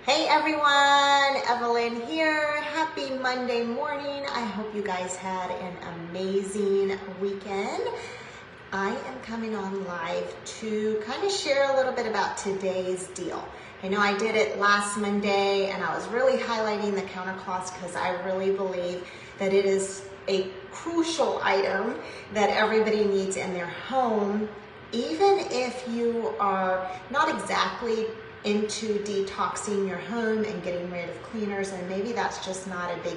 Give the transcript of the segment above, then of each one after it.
Hey everyone, Evelyn here. Happy Monday morning. I hope you guys had an amazing weekend. I am coming on live to kind of share a little bit about today's deal. I know I did it last Monday and I was really highlighting the countercloths because I really believe that it is a crucial item that everybody needs in their home, even if you are not exactly into detoxing your home and getting rid of cleaners, and maybe that's just not a big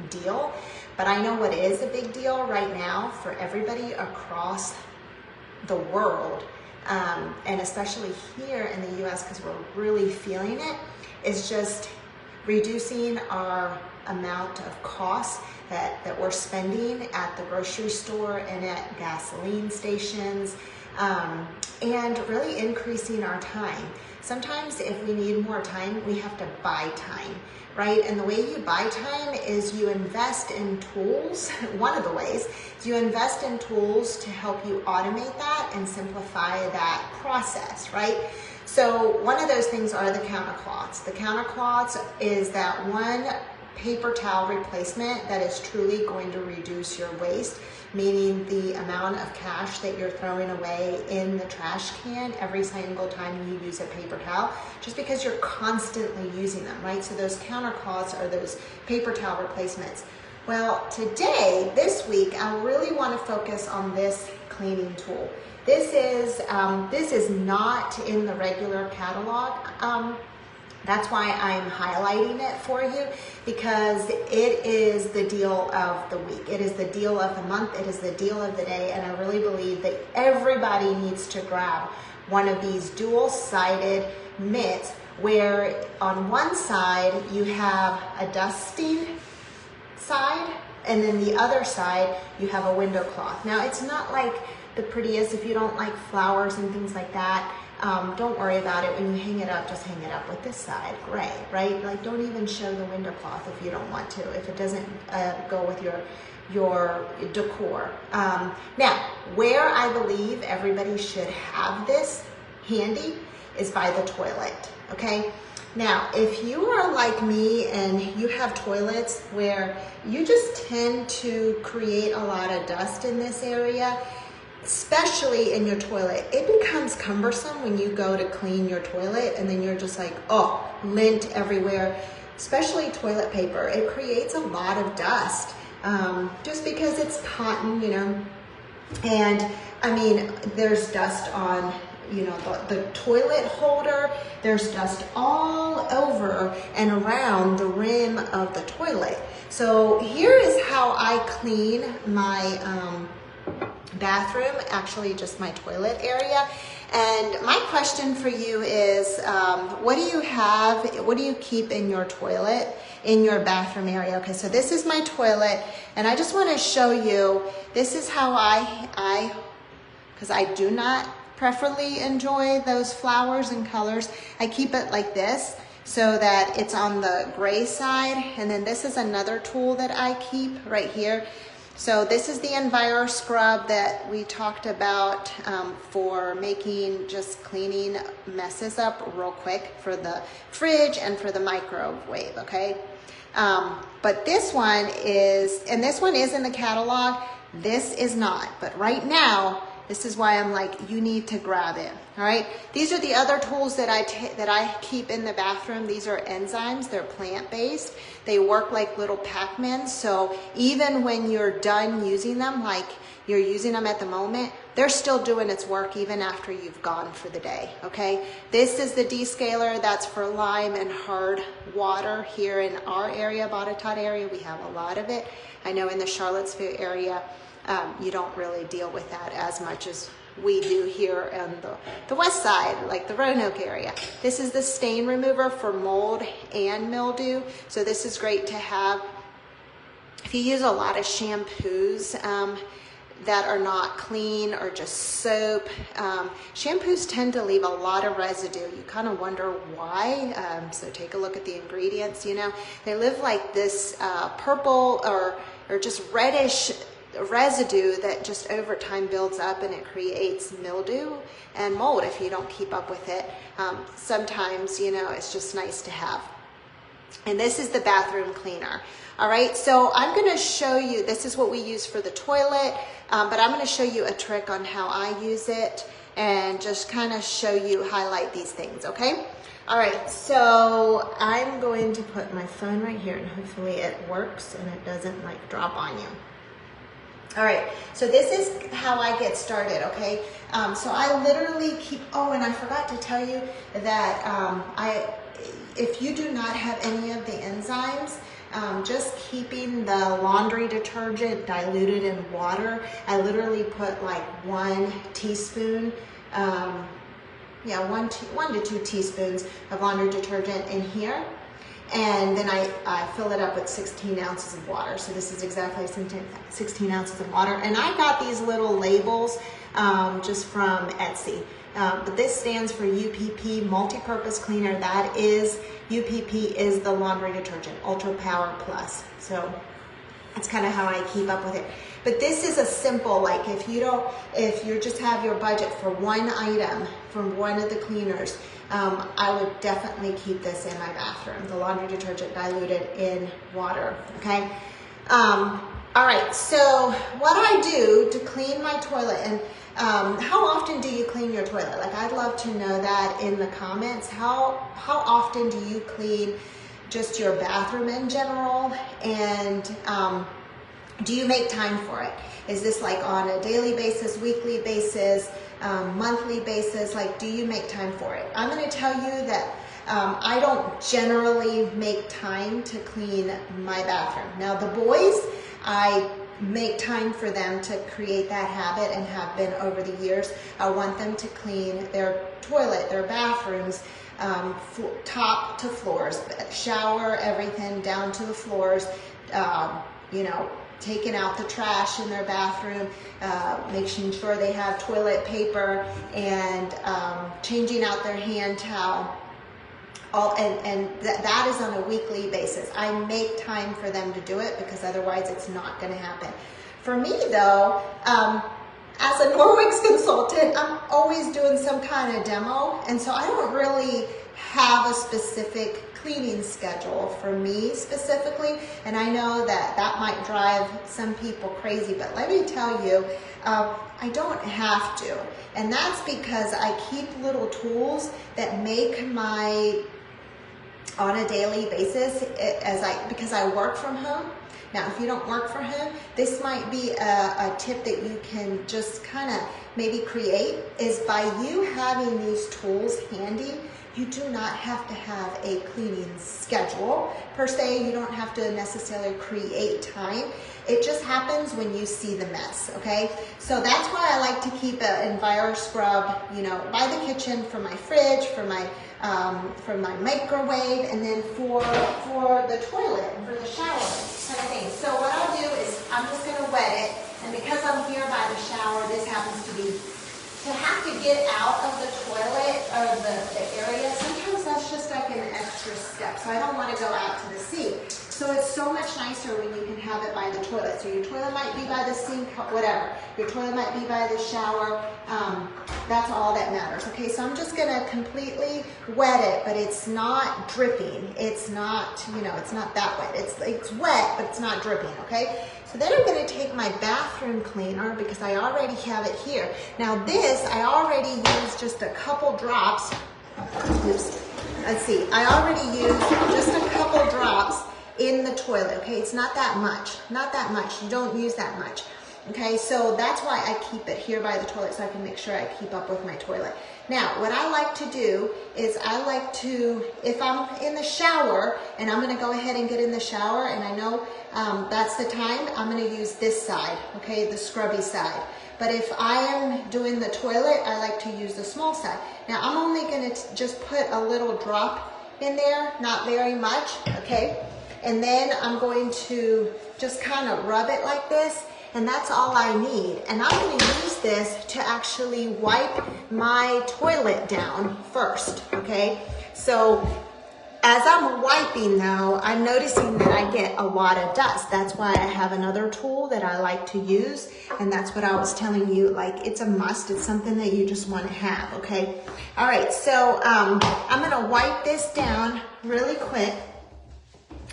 deal. But I know what is a big deal right now for everybody across the world, and especially here in the US, because we're really feeling it, is just reducing our amount of costs that we're spending at the grocery store and at gasoline stations, and really increasing our time. Sometimes if we need more time, we have to buy time, right? And the way you buy time is you invest in tools. One of the ways is you invest in tools to help you automate that and simplify that process, right? So one of those things are the countercloths. The countercloths is that one paper towel replacement that is truly going to reduce your waste, meaning the amount of cash that you're throwing away in the trash can every single time you use a paper towel, just because you're constantly using them, right? So those countercloths are those paper towel replacements. Well, today, this week, I really want to focus on this cleaning tool. This is not in the regular catalog. That's why I'm highlighting it for you, because it is the deal of the week. It is the deal of the month. It is the deal of the day. And I really believe that everybody needs to grab one of these dual-sided mitts where on one side you have a dusting side, and then the other side you have a window cloth. Now, it's not like the prettiest. If you don't like flowers and things like that, don't worry about it. When you hang it up, just hang it up with this side gray, right? Like, don't even show the window cloth if you don't want to, if it doesn't go with your decor. Now, where I believe everybody should have this handy is by the toilet, okay? Now, if you are like me and you have toilets where you just tend to create a lot of dust in this area, especially in your toilet, it becomes cumbersome when you go to clean your toilet and then you're just like, oh, lint everywhere, especially toilet paper. It creates a lot of dust, just because it's cotton, you know, and I mean, there's dust on, you know, the toilet holder, there's dust all over and around the rim of the toilet. So here is how I clean my bathroom, actually just my toilet area. And my question for you is, what do you keep in your toilet, in your bathroom area? Okay, so this is my toilet, and I just want to show you, this is how because I do not preferably enjoy those flowers and colors, I keep it like this so that it's on the gray side. And then this is another tool that I keep right here. So this is the Enviro Scrub that we talked about for making, just cleaning messes up real quick for the fridge and for the microwave, okay? But this one is, and this one is in the catalog, this is not. But right now, this is why I'm like, you need to grab it, all right? These are the other tools that I keep in the bathroom. These are enzymes, they're plant-based. They work like little Pac-Mans, so even when you're done using them, like you're using them at the moment, they're still doing its work even after you've gone for the day, okay? This is the descaler, that's for lime and hard water here in our area, Botetourt area, we have a lot of it. I know in the Charlottesville area, you don't really deal with that as much as we do here on the west side, like the Roanoke area. This is the stain remover for mold and mildew. So this is great to have if you use a lot of shampoos that are not clean, or just soap. Shampoos tend to leave a lot of residue. You kind of wonder why. So take a look at the ingredients, you know. They leave like this purple or just reddish residue that just over time builds up, and it creates mildew and mold if you don't keep up with it. Sometimes, you know, it's just nice to have. And this is the bathroom cleaner. All right, so I'm going to show you, this is what we use for the toilet, but I'm going to show you a trick on how I use it and just kind of show you, highlight these things, okay? All right, so I'm going to put my phone right here, and hopefully it works and it doesn't like drop on you. All right, so this is how I get started, okay? So I literally keep, oh, and I forgot to tell you that if you do not have any of the enzymes, just keeping the laundry detergent diluted in water, I literally put like 1 teaspoon, 1 to 2 teaspoons of laundry detergent in here. And then I fill it up with 16 ounces of water. So this is exactly 16 ounces of water. And I got these little labels just from Etsy. But this stands for UPP, Multi-Purpose Cleaner. That is, UPP is the laundry detergent, Ultra Power Plus. So that's kind of how I keep up with it. But this is a simple, like if you just have your budget for one item from one of the cleaners, I would definitely keep this in my bathroom, the laundry detergent diluted in water, okay? All right, so what I do to clean my toilet, and how often do you clean your toilet? Like, I'd love to know that in the comments. How often do you clean just your bathroom in general? And do you make time for it? Is this like on a daily basis, weekly basis, monthly basis? Like, do you make time for it? I'm going to tell you that I don't generally make time to clean my bathroom. Now, the boys, I make time for them to create that habit and have been over the years. I want them to clean their toilet, their bathrooms, top to floors, shower, everything down to the floors, you know, taking out the trash in their bathroom, making sure they have toilet paper, and changing out their hand towel. That is on a weekly basis. I make time for them to do it because otherwise it's not going to happen. For me though, as a Norwex consultant, I'm always doing some kind of demo, and so I don't really have a specific cleaning schedule for me specifically, and I know that that might drive some people crazy, but let me tell you, I don't have to, and that's because I keep little tools that make my, on a daily basis, because I work from home. Now, if you don't work from home, this might be a tip that you can just kind of maybe create, is by you having these tools handy, you do not have to have a cleaning schedule per se. You don't have to necessarily create time. It just happens when you see the mess, okay? So that's why I like to keep an EnviroScrub, you know, by the kitchen, for my fridge, for my microwave, and then for the toilet, for the shower kind of thing. So what I'll do is I'm just going to wet it, and because I'm here by the shower, this happens to be, to have to get out of the toilet or the area, sometimes that's just like an extra step. So I don't want to go out to the sink. So it's so much nicer when you can have it by the toilet. So your toilet might be by the sink, whatever. Your toilet might be by the shower. That's all that matters. Okay, so I'm just going to completely wet it, but it's not dripping. It's not, you know, it's not that wet. It's wet, but it's not dripping, okay? So then I'm going to take my bathroom cleaner, because I already have it here. Now this, I already used just a couple drops. Oops. Let's see. I already used just a couple drops in the toilet, okay? It's not that much. Not that much. You don't use that much. Okay, so that's why I keep it here by the toilet, so I can make sure I keep up with my toilet. Now, what I like to do is I like to, if I'm in the shower, and I'm going to go ahead and get in the shower, and I know that's the time, I'm going to use this side, okay, the scrubby side. But if I am doing the toilet, I like to use the small side. Now, I'm only going to just put a little drop in there, not very much, okay? And then I'm going to just kind of rub it like this, and that's all I need. And I'm going to use this to actually wipe my toilet down first, okay? So as I'm wiping though, I'm noticing that I get a lot of dust. That's why I have another tool that I like to use. And that's what I was telling you, like it's a must. It's something that you just want to have, okay? All right, so I'm gonna wipe this down really quick.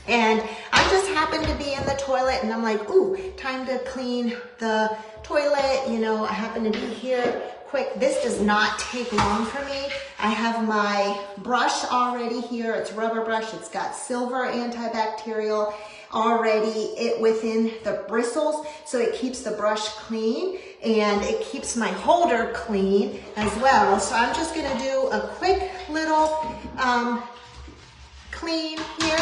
And I just happened to be in the toilet and I'm like, ooh, time to clean the toilet. You know, I happen to be here quick. This does not take long for me. I have my brush already here. It's rubber brush. It's got silver antibacterial already within the bristles. So it keeps the brush clean and it keeps my holder clean as well. So I'm just gonna do a quick little clean here.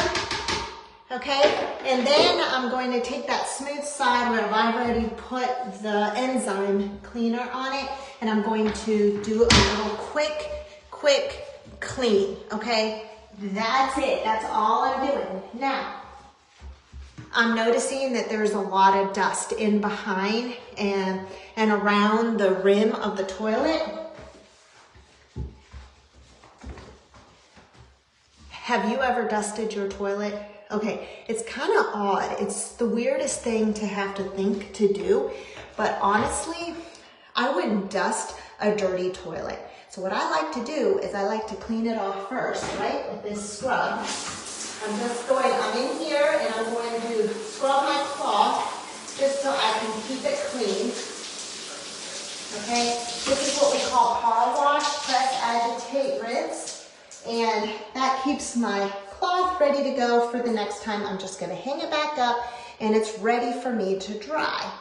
Okay, and then I'm going to take that smooth side where I've already put the enzyme cleaner on it, and I'm going to do a little quick clean, okay? That's it, that's all I'm doing. Now, I'm noticing that there's a lot of dust in behind and around the rim of the toilet. Have you ever dusted your toilet? Okay, it's kind of odd. It's the weirdest thing to have to think to do, but honestly, I wouldn't dust a dirty toilet. So what I like to do is I like to clean it off first, right? With this scrub. I'm in here and I'm going to scrub my cloth just so I can keep it clean. Okay, this is what we call power wash, press, agitate, rinse, and that keeps my cloth ready to go for the next time. I'm just going to hang it back up and it's ready for me to dry,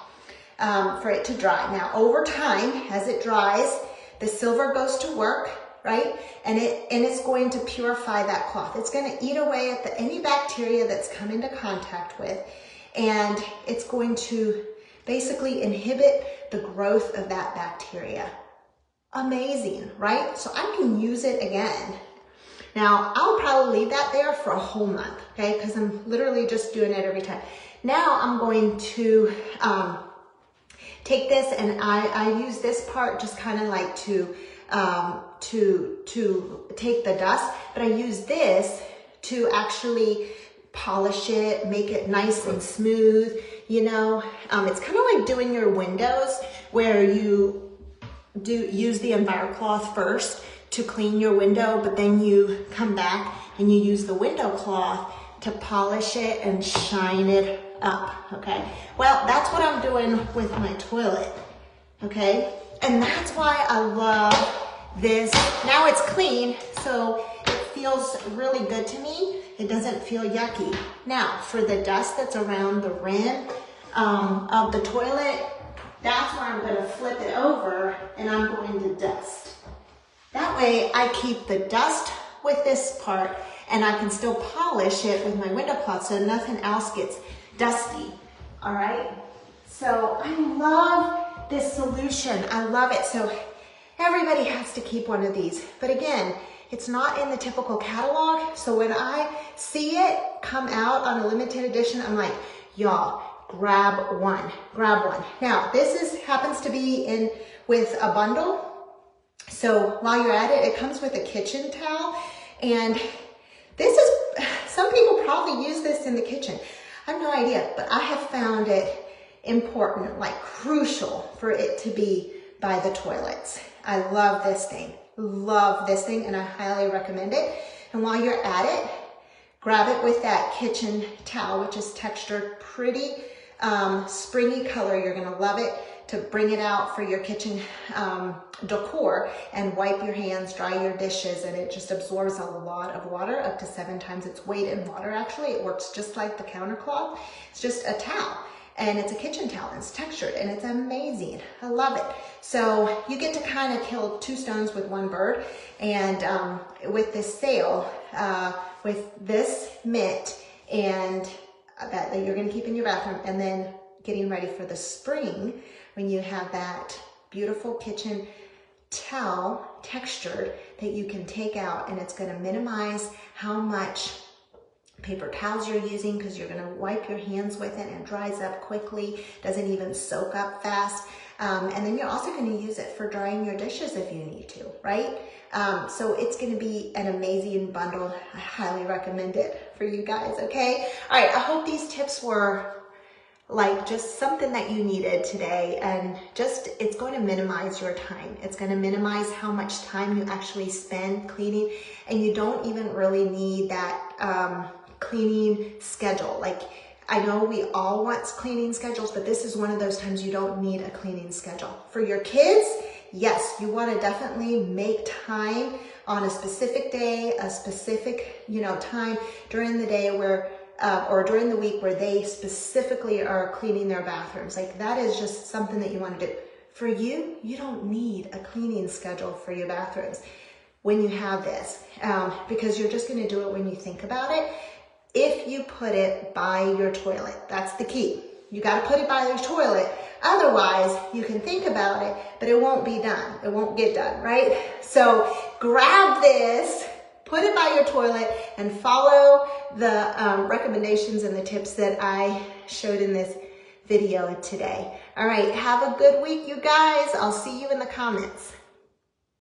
Now over time, as it dries, the silver goes to work, right? And it's going to purify that cloth. It's going to eat away at any bacteria that's come into contact with, and it's going to basically inhibit the growth of that bacteria. Amazing, right? So I can use it again. Now, I'll probably leave that there for a whole month, okay? Because I'm literally just doing it every time. Now I'm going to take this and I use this part just kind of like to take the dust, but I use this to actually polish it, make it nice and smooth, you know? It's kind of like doing your windows where you use the EnviroCloth first to clean your window, but then you come back and you use the window cloth to polish it and shine it up, okay? Well, that's what I'm doing with my toilet, okay? And that's why I love this. Now it's clean, so it feels really good to me. It doesn't feel yucky. Now, for the dust that's around the rim of the toilet, that's where I'm gonna flip it over and I'm going to dust. That way I keep the dust with this part and I can still polish it with my window cloth so nothing else gets dusty, all right? So I love this solution, I love it. So everybody has to keep one of these. But again, it's not in the typical catalog. So when I see it come out on a limited edition, I'm like, y'all, grab one. Now this happens to be in with a bundle. So while you're at it, it comes with a kitchen towel, and this is, some people probably use this in the kitchen. I have no idea, but I have found it important, like crucial for it to be by the toilets. I love this thing, and I highly recommend it. And while you're at it, grab it with that kitchen towel, which is textured, pretty springy color. You're gonna love it to bring it out for your kitchen decor and wipe your hands, dry your dishes, and it just absorbs a lot of water, up to 7 times its weight in water actually. It works just like the counter cloth. It's just a towel, and it's a kitchen towel, and it's textured, and it's amazing. I love it. So you get to kind of kill 2 stones with 1 bird, and with this sale, with this mitt, and that you're gonna keep in your bathroom, and then getting ready for the spring, when you have that beautiful kitchen towel textured that you can take out, and it's going to minimize how much paper towels you're using, because you're going to wipe your hands with it and it dries up quickly, doesn't even soak up fast. And then you're also going to use it for drying your dishes if you need to, right? So it's going to be an amazing bundle. I highly recommend it for you guys, okay? All right, I hope these tips were like just something that you needed today, and just it's going to minimize your time. It's going to minimize how much time you actually spend cleaning, and you don't even really need that cleaning schedule. Like, I know we all want cleaning schedules, but this is one of those times you don't need a cleaning schedule. For your kids, yes, you want to definitely make time on a specific day, a specific, time during the day where or during the week where they specifically are cleaning their bathrooms. Like, that is just something that you want to do. For you, you don't need a cleaning schedule for your bathrooms when you have this, because you're just going to do it when you think about it. If you put it by your toilet, that's the key. You got to put it by your toilet. Otherwise, you can think about it, but it won't be done. It won't get done, right? So grab this, put it by your toilet, and follow the recommendations and the tips that I showed in this video today. All right, have a good week, you guys. I'll see you in the comments.